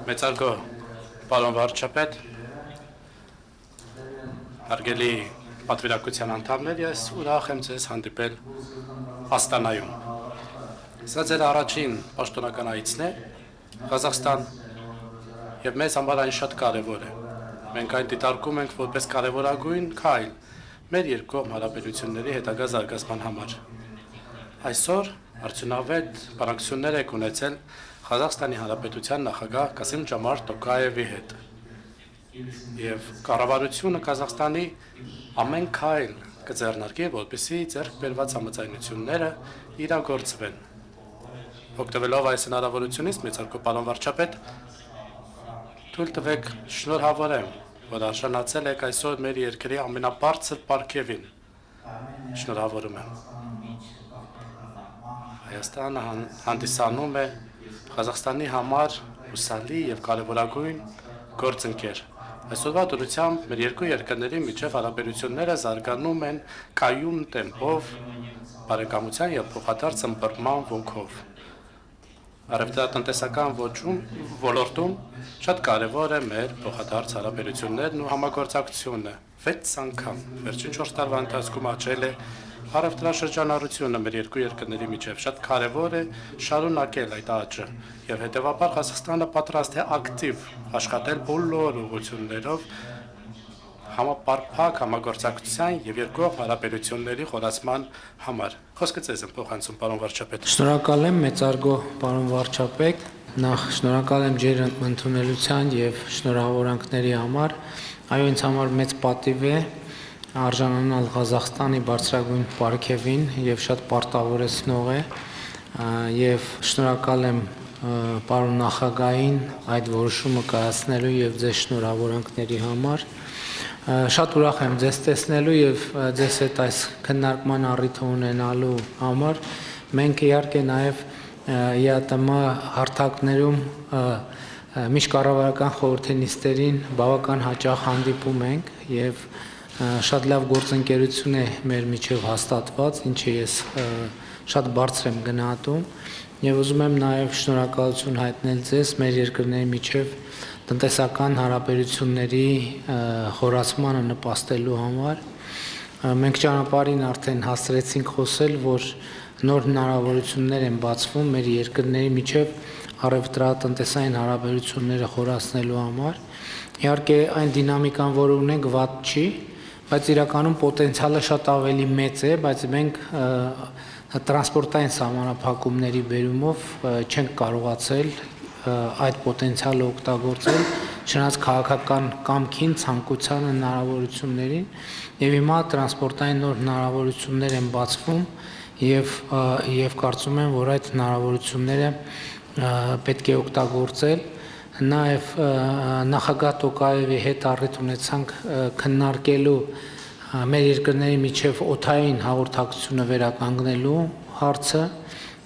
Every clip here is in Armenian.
Մեծարգո պարոն վարչապետ, հարգելի պատվիրակության անդամներ, ես ուրախ եմ ձեզ հանդիպել Աստանայում։ Սա ձեր առաջին պաշտոնական այցն է Ղազախստան եւ մեզ համար այն շատ կարեւոր է։ Մենք այն դիտարկում ենք որպես կարևորագույն քայլ մեր երկկողմ հարաբերությունների հետագա զարգացման համար։ Այսօր արդյունավետ բանակցություններ եք ունեցել Ղազախստանի Հանրապետության նախագահ Կասիմ-Ջոմարտ Տոկաևի հետ։ Եվ կառավարությունը Ղազախստանի ամեն քայլ կձեռնարկի, որպեսզի ձեռք բերված համաձայնությունները իրագործվեն։ Օգտվելով այս հնարավորությունից, մեծարգո պարոն վարչապետ, թույլ տվեք շնորհավորեմ, որ արժանացել եք այսօր մեր երկրի ամենաբարձր պարգևին։ Շնորհավորում եմ։ Հայաստանը հանդիսանում է Ղազախստանի համար հուսալի եւ կարեւորագույն գործընկեր։ Այսօրվա դրությամբ մեր երկու երկրների միջև հարաբերությունները զարգանում են կայուն տեմպով, բարեկամության եւ փոխադարձ ըմբռնման ոգով։ Առևտրատնտեսական ոլորտում շատ կարևոր է մեր փոխադարձ հարաբերություններն ու համագործակցությունը։ 6 անգամ վերջին 4 տարվա ընթացքում աճել է առևտրաշրջանառությունը մեր երկու երկրների միջև, շատ կարևոր է շարունակել այդ աճը եւ հետեւաբար Ղազախստանը պատրաստ է ակտիվ աշխատել բոլոր ուղղություններով համապարփակ համագործակցության եւ երկկողմ հարաբերությունների խորացման համար։ Խոսքը ձեզ եմ փոխանցում, պարոն վարչապետ։ Շնորհակալ եմ մեծարգո պարոն վարչապետ, նախ շնորհակալ եմ ձեր ընդունելության եւ շնորհավորանքների համար։ Այո, ինձ համար մեծ պատիվ է արժանանալ Ղազախստանի բարձրագույն պարգևին եւ շատ պարտավորեցնող է եւ շնորհակալ եմ պարոն նախագահին այդ որոշումը կայացնելու եւ ձեզ շնորհավորանքների համար։ Շատ ուրախ եմ ձեզ տեսնելու եւ ձեզ հետ այս քննարկման առիթը ունենալու համար։ Մենք իհարկե նաեւ ԵԱՏՄ հարթակներում միջկառավարական խորհրդի նիստերին բավական հաճախ հանդիպում ենք եւ շատ լավ գործընկերություն է մեր միջև հաստատված, ինչը ես շատ բարձր եմ գնահատում եւ ուզում եմ նաեւ շնորհակալություն հայտնել ձեզ մեր երկրների միջև տնտեսական հարաբերությունների խորացմանը նպաստելու համար։ Մենք ճանապարհին արդեն հասցրեցինք խոսել, որ նոր հնարավորություններ են բացվում մեր երկրների միջև առևտրատնտեսային հարաբերությունները խորացնելու համար։ Իհարկե այն դինամիկան, որ ունենք, վատ չի, բայց իրականում պոտենցիալը շատ ավելի մեծ է, բայց մենք տրանսպորտային սահմանափակումների բերումով չենք կարողացել այդ պոտենցիալը օգտագործել, չնայած քաղաքական կամքին, ցանկության, հնարավորություններին, եւ հիմա տրանսպորտային նոր հնարավորություններ են բացվում եւ կարծում եմ, որ այդ հնարավորությունները պետք է օգտագործել։ Նաեւ նախագահ Տոկաևի հետ առիթ ունեցանք քննարկելու մեր երկրների միջև օդային հաղորդակցությունը վերականգնելու հարցը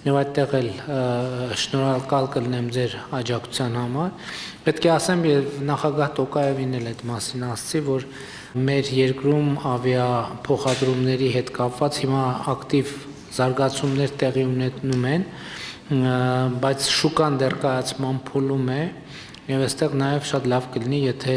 եւ այդտեղ էլ շնորհակալ կլինեմ ձեր աջակցության համար։ Պետք է ասեմ, եւ նախագահ Տոկաևին էլ այդ մասին ասացի, որ մեր երկրում ավիափոխադրումների հետ կապված հիմա ակտիվ զարգացումներ տեղի ունենում են, բայց շուկան դեռ կայացման փուլում է եւ այստեղ նաեւ շատ լավ կլինի, եթե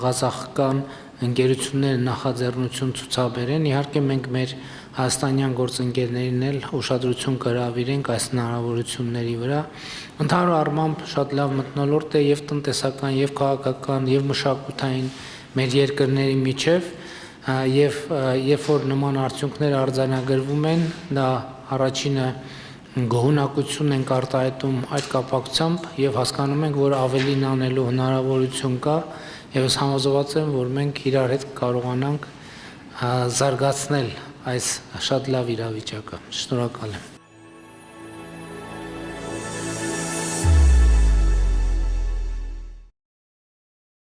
ղազախական ընկերությունները նախաձեռնություն ցուցաբերեն։ Իհարկե մենք մեր հայաստանյան գործընկերներին էլ ուշադրություն կհրավիրենք այս հնարավորությունների վրա։ Ընդհանուր առմամբ շատ լավ մթնոլորտ է եւ տնտեսական, եւ քաղաքական, եւ մշակութային մեր երկրների միջև եւ երբ որ նման արդյունքներ արձանագրվում են, դա առաջինը գոհունակություն ենք արտահայտում այդ կապակցությամբ եւ հասկանում ենք, որ ավելին անելու հնարավորություն կա եւ ես համոզված եմ, որ մենք իրար հետ կարողանանք զարգացնել այս շատ լավ իրավիճակը։ Շնորհակալ եմ։